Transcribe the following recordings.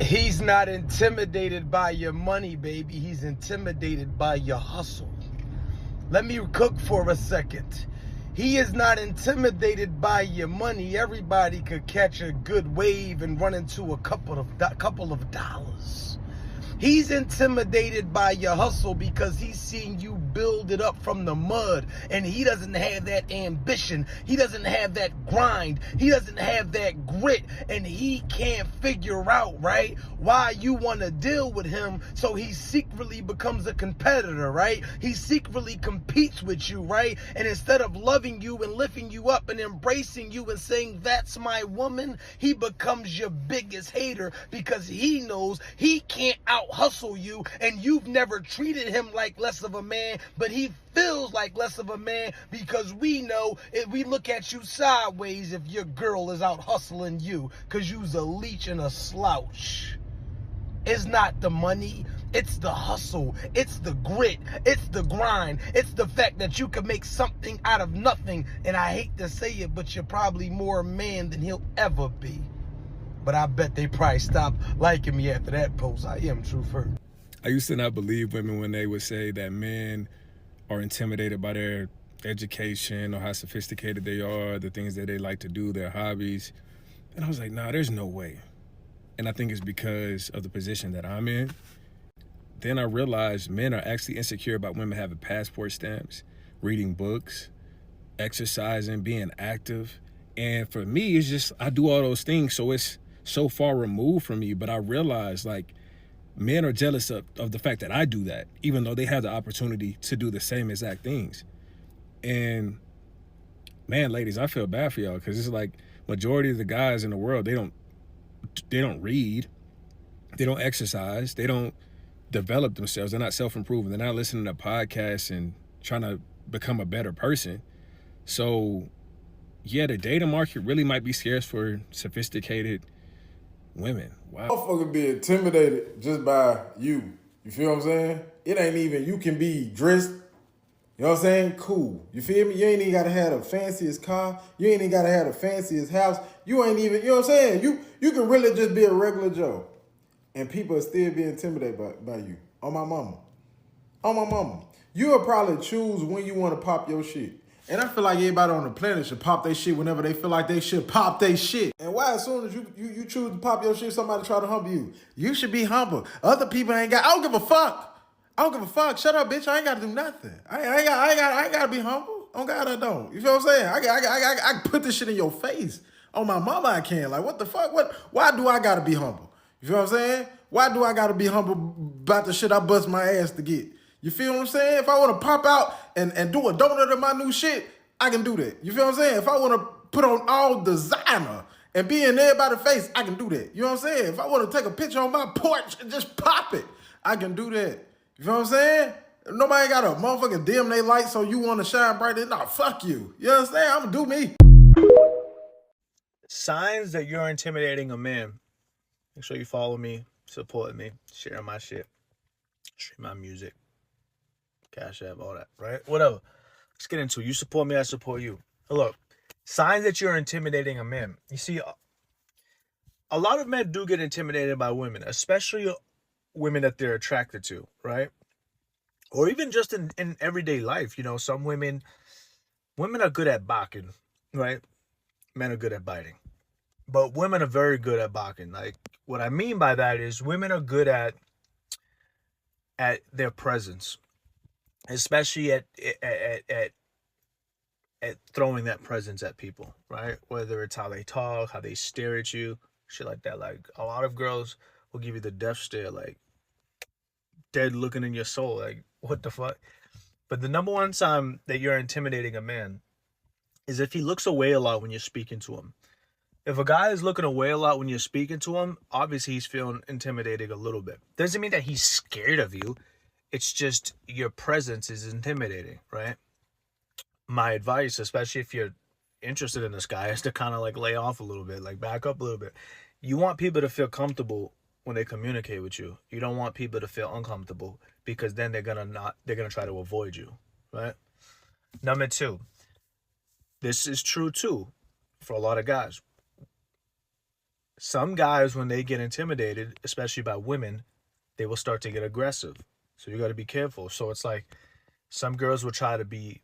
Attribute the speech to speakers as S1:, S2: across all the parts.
S1: He's not intimidated by your money, baby. He's intimidated by your hustle. Let me cook for a second. He is not intimidated by your money. Everybody could catch a good wave and run into a couple of dollars. He's intimidated by your hustle because he's seeing you build it up from the mud, and he doesn't have that ambition. He doesn't have that grind. He doesn't have that grit, and he can't figure out, right, why you want to deal with him. So he secretly becomes a competitor, right? He secretly competes with you, right? And instead of loving you and lifting you up and embracing you and saying, that's my woman, he becomes your biggest hater because he knows he can't out hustle you, and you've never treated him like less of a man, but he feels like less of a man because we know if we look at you sideways if your girl is out hustling you because you's a leech and a slouch. It's not the money, it's the hustle, it's the grit, it's the grind, it's the fact that you can make something out of nothing. And I hate to say it, but you're probably more a man than he'll ever be. But I bet they probably stopped liking me after that post. I am true first.
S2: I used to not believe women when they would say that men are intimidated by their education or how sophisticated they are, the things that they like to do, their hobbies. And I was like, nah, there's no way. And I think it's because of the position that I'm in. Then I realized men are actually insecure about women having passport stamps, reading books, exercising, being active. And for me, it's just, I do all those things, so it's so far removed from me. But I realize, like, men are jealous of the fact that I do that, even though they have the opportunity to do the same exact things. And man, ladies, I feel bad for y'all because it's like majority of the guys in the world, they don't read, they don't exercise, they don't develop themselves, they're not self-improving, they're not listening to podcasts and trying to become a better person. So yeah, the dating market really might be scarce for sophisticated women. Wow.
S3: Motherfucker be intimidated just by you. You feel what I'm saying? It ain't even, you can be dressed, you know what I'm saying? Cool. You feel me? You ain't even gotta have the fanciest car. You ain't even gotta have the fanciest house. You ain't even, you know what I'm saying? You can really just be a regular Joe. And people are still be intimidated by you. On my mama. On my mama. You'll probably choose when you want to pop your shit. And I feel like everybody on the planet should pop their shit whenever they feel like they should pop their shit. And why as soon as you choose to pop your shit, somebody try to humble you. You should be humble. Other people ain't got, I don't give a fuck. I don't give a fuck. Shut up, bitch. I ain't got to do nothing. I ain't got to be humble. On God, I don't. You feel what I'm saying? I put this shit in your face. On my mama, I can. Like, what the fuck? Why do I got to be humble? You feel what I'm saying? Why do I got to be humble about the shit I bust my ass to get? You feel what I'm saying? If I want to pop out and do a donut of my new shit, I can do that. You feel what I'm saying? If I want to put on all designer and be in everybody's face, I can do that. You know what I'm saying? If I want to take a picture on my porch and just pop it, I can do that. You feel what I'm saying? Nobody got a motherfucking dim they light so you want to shine brighter. Nah, fuck you. You understand? I'm going to do me.
S4: Signs that you're intimidating a man. Make sure you follow me, support me, share my shit, stream my music, Cash App, all that, right? Whatever. Let's get into it. You support me, I support you. Look, signs that you're intimidating a man. You see, a lot of men do get intimidated by women, especially women that they're attracted to, right? Or even just in everyday life. You know, some women are good at barking, right? Men are good at biting. But women are very good at barking. Like, what I mean by that is women are good at their presence, especially at throwing that presence at people, right? Whether it's how they talk, how they stare at you, shit like that. Like, a lot of girls will give you the death stare, like dead looking in your soul, like, what the fuck? But the number one sign that you're intimidating a man is if he looks away a lot when you're speaking to him. If a guy is looking away a lot when you're speaking to him, obviously he's feeling intimidated a little bit. Doesn't mean that he's scared of you. It's just your presence is intimidating, right? My advice, especially if you're interested in this guy, is to kind of like lay off a little bit, like back up a little bit. You want people to feel comfortable when they communicate with you. You don't want people to feel uncomfortable because then they're gonna try to avoid you, right? Number two, this is true too for a lot of guys. Some guys, when they get intimidated, especially by women, they will start to get aggressive. So you got to be careful. So it's like some girls will try to be,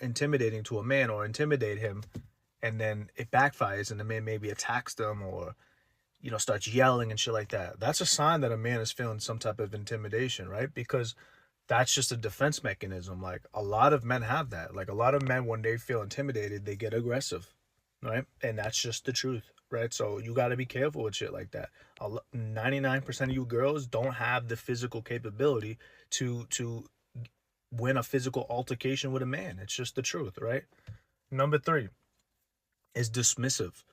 S4: intimidating to a man or intimidate him, and then it backfires and the man maybe attacks them or starts yelling and shit like that. That's a sign that a man is feeling some type of intimidation, right? Because that's just a defense mechanism. Like a lot of men have that. Like a lot of men, when they feel intimidated, they get aggressive, right? And that's just the truth, right? So you got to be careful with shit like that. 99% of you girls don't have the physical capability to win a physical altercation with a man. It's just the truth, right? Number 3 is dismissive.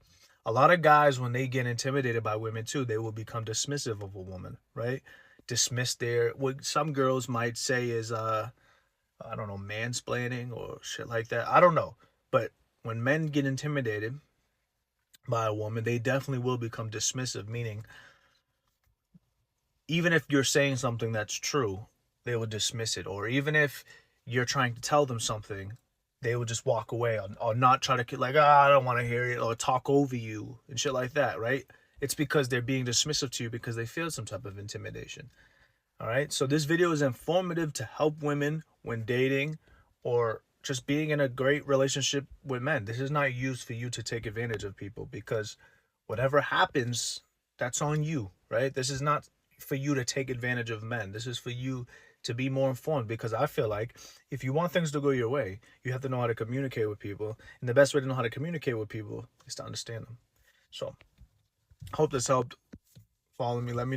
S4: A lot of guys, when they get intimidated by women too, they will become dismissive of a woman, right? Dismiss what some girls might say is I don't know, mansplaining or shit like that. I don't know. But when men get intimidated by a woman, they definitely will become dismissive, meaning even if you're saying something that's true, they will dismiss it. Or even if you're trying to tell them something, they will just walk away or not try to, like, I don't want to hear it, or talk over you and shit like that, right? It's because they're being dismissive to you because they feel some type of intimidation. All right. So this video is informative to help women when dating or just being in a great relationship with men. This is not used for you to take advantage of people, because whatever happens, that's on you, right? This is not for you to take advantage of men. This is for you to be more informed, because I feel like if you want things to go your way, you have to know how to communicate with people. And the best way to know how to communicate with people is to understand them. So, hope this helped. Follow me. Let me know.